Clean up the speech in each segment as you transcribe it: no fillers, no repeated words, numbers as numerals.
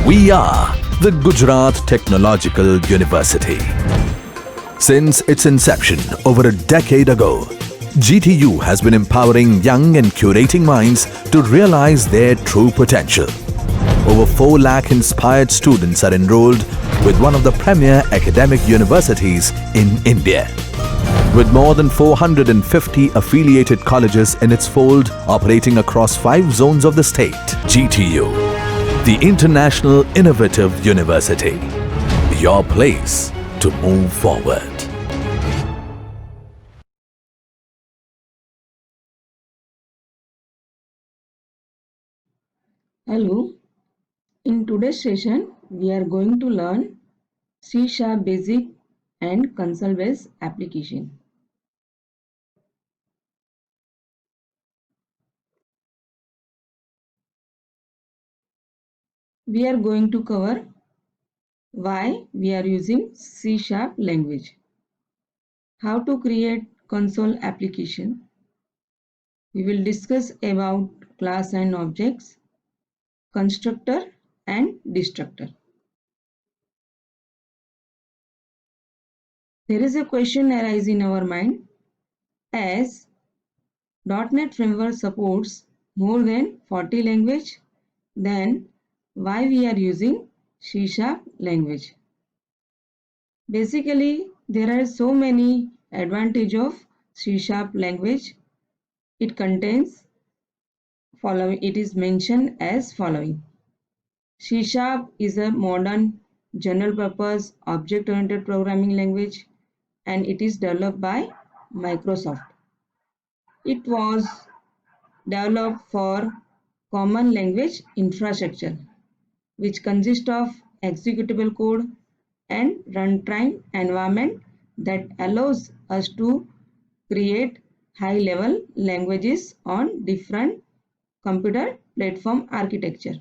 We are the Gujarat Technological University. Since its inception over a decade ago, GTU has been empowering young and curating minds to realize their true potential. Over 4 lakh inspired students are enrolled with one of the premier academic universities in India. With more than 450 affiliated colleges in its fold operating across 5 zones of the state, GTU, the International Innovative University, your place to move forward. Hello, in today's session we are going to learn C# basic and console based application. We are going to cover why we are using C# language, how to create console application. We will discuss about class and objects, constructor and destructor. There is a question arise in our mind, as .NET Framework supports more than 40 languages, then why we are using C# language? Basically, there are so many advantages of C# language. It contains following. It is mentioned as following. C# is a modern general purpose object oriented programming language and it is developed by Microsoft. It was developed for common language infrastructure, which consists of executable code and runtime environment that allows us to create high-level languages on different computer platform architecture.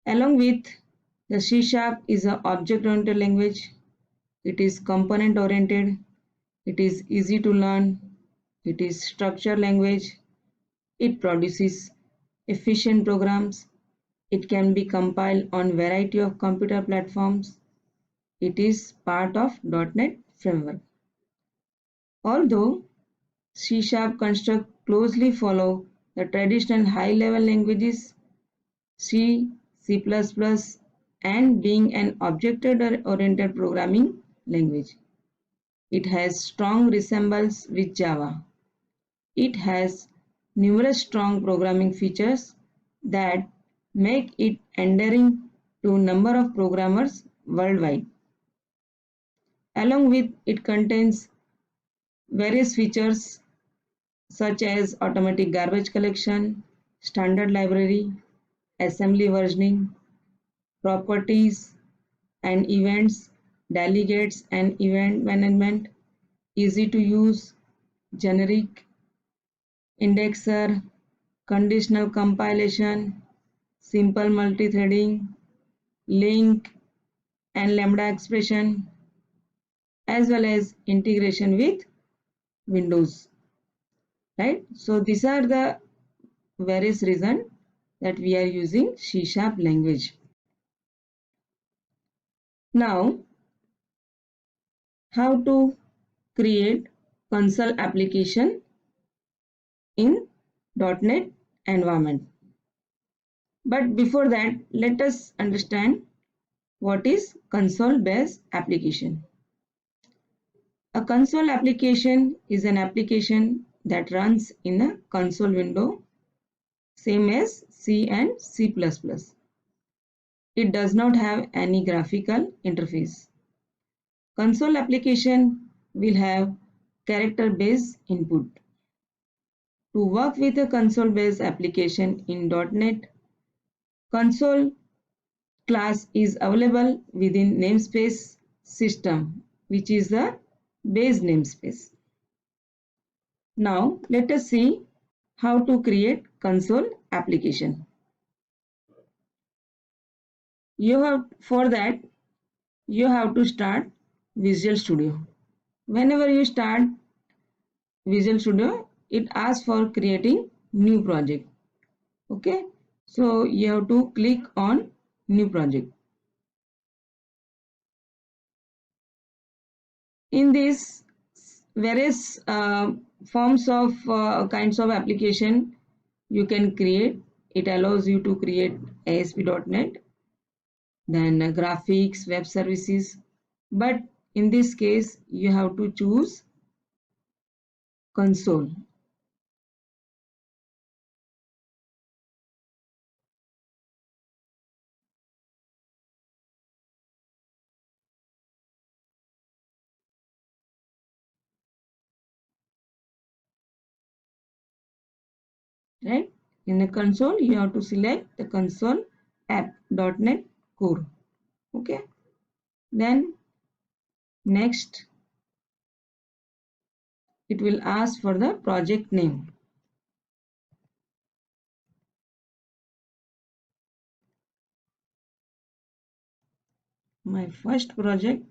Along with the C# is an object-oriented language. It is component-oriented. It is easy to learn. It is structured language. It produces efficient programs. It can be compiled on variety of computer platforms. It is part of .NET framework. Although C# construct closely follow the traditional high-level languages, C, C++, and being an object-oriented programming language, it has strong resemblance with Java. It has numerous strong programming features that make it endearing to a number of programmers worldwide. Along with it contains various features such as automatic garbage collection, standard library, assembly versioning, properties and events, delegates and event management, easy to use, generic, indexer, conditional compilation, simple multithreading, link and lambda expression, as well as integration with Windows. Right? So these are the various reasons that we are using C# language. Now, how to create console application in .NET environment. But before that, let us understand what is console-based application. A console application is an application that runs in a console window, same as C and C++. It does not have any graphical interface. Console application will have character-based input. To work with a console-based application in .NET, console class is available within namespace system, which is the base namespace. Now let us see how to create console application. For that you have to start Visual Studio. Whenever you start Visual Studio, it asks for creating new project. Okay, So you have to click on new project. In this various forms of kinds of application you can create. It allows you to create ASP.NET, then graphics, web services. But in this case, you have to choose console. Right? In the console, you have to select the console app.NET Core. Okay. Then next, it will ask for the project name. My first project,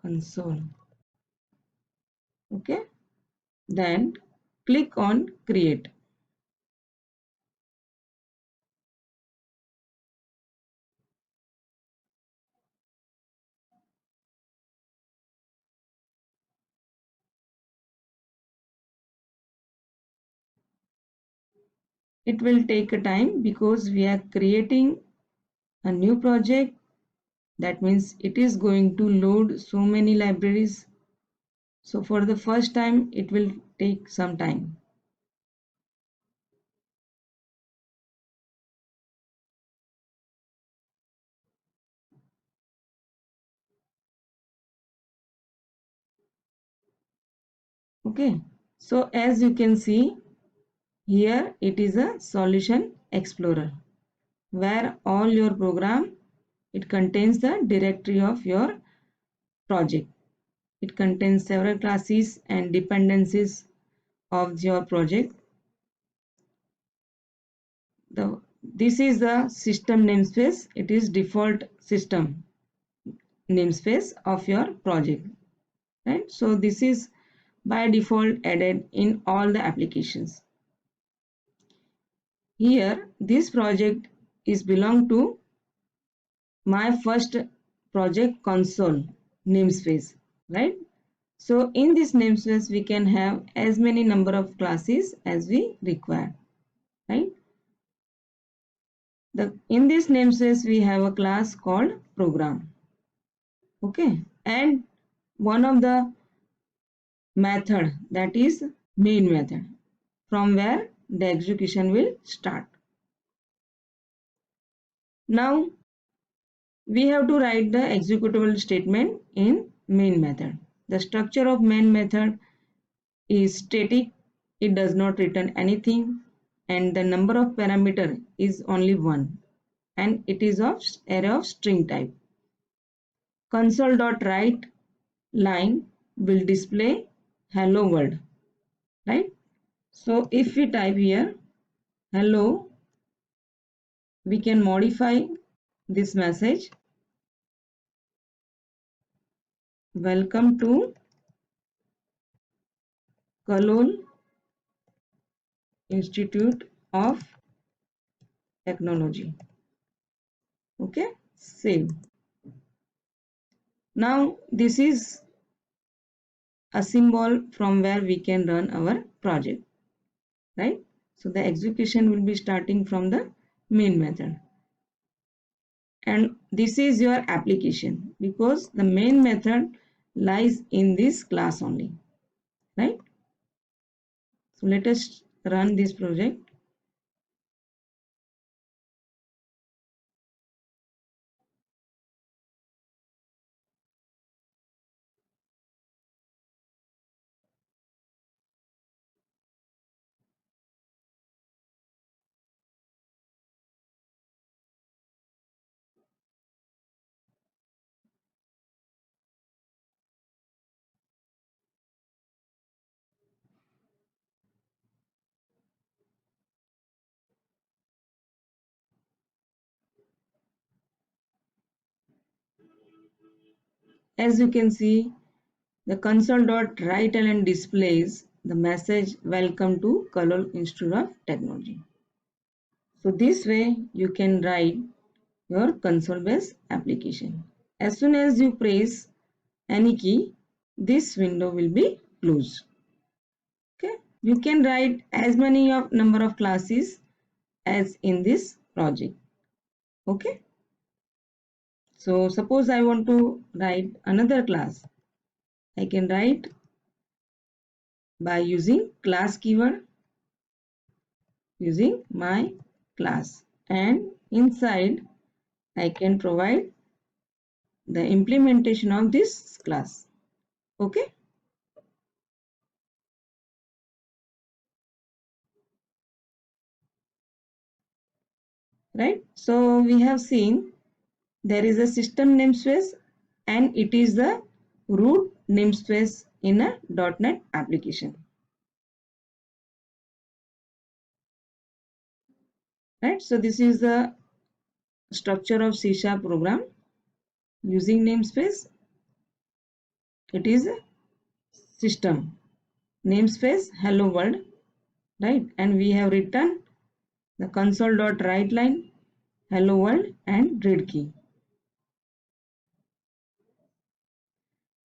console. Okay. Then click on create. It will take a time because we are creating a new project. That means it is going to load so many libraries. So for the first time, it will take some time. Okay. So as you can see, here it is a solution explorer where all your program, it contains the directory of your project. It contains several classes and dependencies of your project. This is the system namespace. It is default system namespace of your project, right? So this is by default added in all the applications. Here this project is belong to my first project console namespace, right? So in this namespace we can have as many number of classes as we require, right? In this namespace we have a class called program. Okay, and one of the method, that is main method, from where the execution will start. Now we have to write the executable statement in main method. The structure of main method is static, it does not return anything, and the number of parameter is only one, and it is of array of string type. Console.write line will display hello world, right? So if we type here hello, we can modify this message. Welcome to Kalol Institute of Technology. Okay, save. Now this is a symbol from where we can run our project, right? So the execution will be starting from the main method. And this is your application because the main method lies in this class only, right? So let us run this project. As you can see, the console.writeLN displays the message welcome to Kalol Institute of Technology. So this way you can write your console based application. As soon as you press any key, this window will be closed. Okay, you can write as many of number of classes as in this project. Okay, so suppose I want to write another class. I can write by using class keyword, using my class, and inside I can provide the implementation of this class. Okay, right? So we have seen there is a system namespace and it is the root namespace in a .NET application. Right? So this is the structure of C# program using namespace. It is a system namespace hello world, right? And we have written the console.writeLine hello world and read key.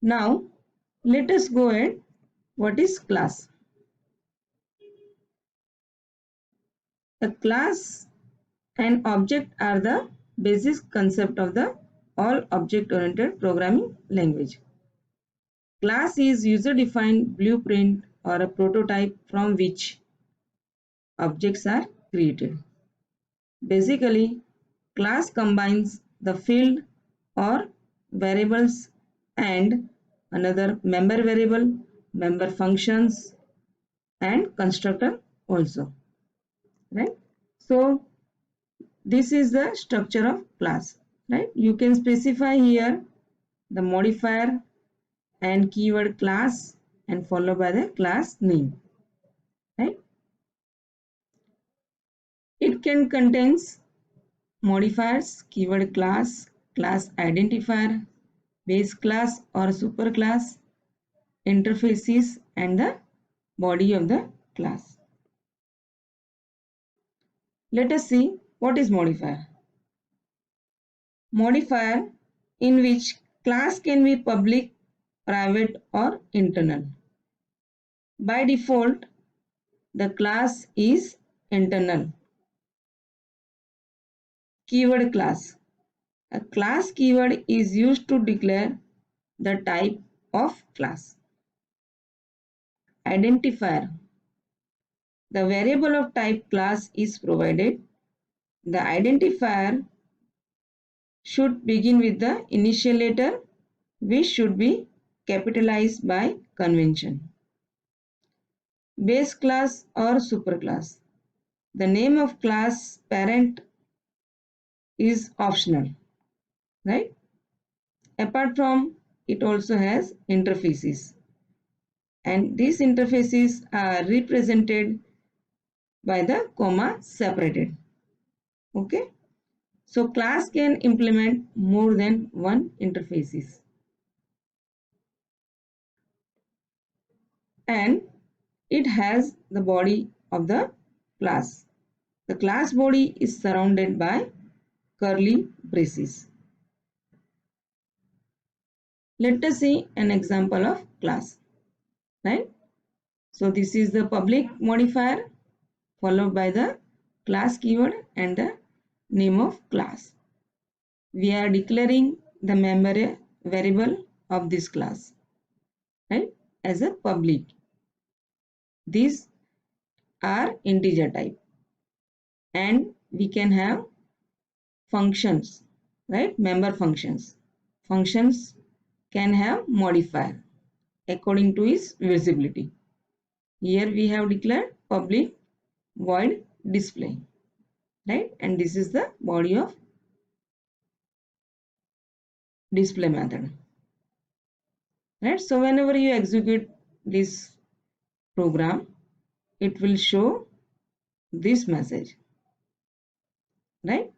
Now let us go ahead. What is class? A class and object are the basic concept of the all object oriented programming language. Class is user defined blueprint or a prototype from which objects are created. Basically, class combines the field or variables and another member variable, member functions and constructor also, right? So this is the structure of class, right? You can specify here the modifier and keyword class and followed by the class name, right? It can contains modifiers, keyword class, class identifier, base class or superclass, interfaces and the body of the class. Let us see what is modifier. Modifier in which class can be public, private or internal. By default, the class is internal. Keyword class. A class keyword is used to declare the type of class. Identifier. The variable of type class is provided. The identifier should begin with the initial letter which should be capitalized by convention. Base class or superclass. The name of class parent is optional, right? Apart from it also has interfaces and these interfaces are represented by the comma separated. Okay, so class can implement more than one interfaces and it has the body of the class. The class body is surrounded by curly braces. Let us see an example of class, right? So this is the public modifier followed by the class keyword and the name of class. We are declaring the member variable of this class, right, as a public. These are integer type and we can have functions, right, member functions. Functions can have modifier according to its visibility. Here we have declared public void display, right, and this is the body of display method, right? So whenever you execute this program, it will show this message, right?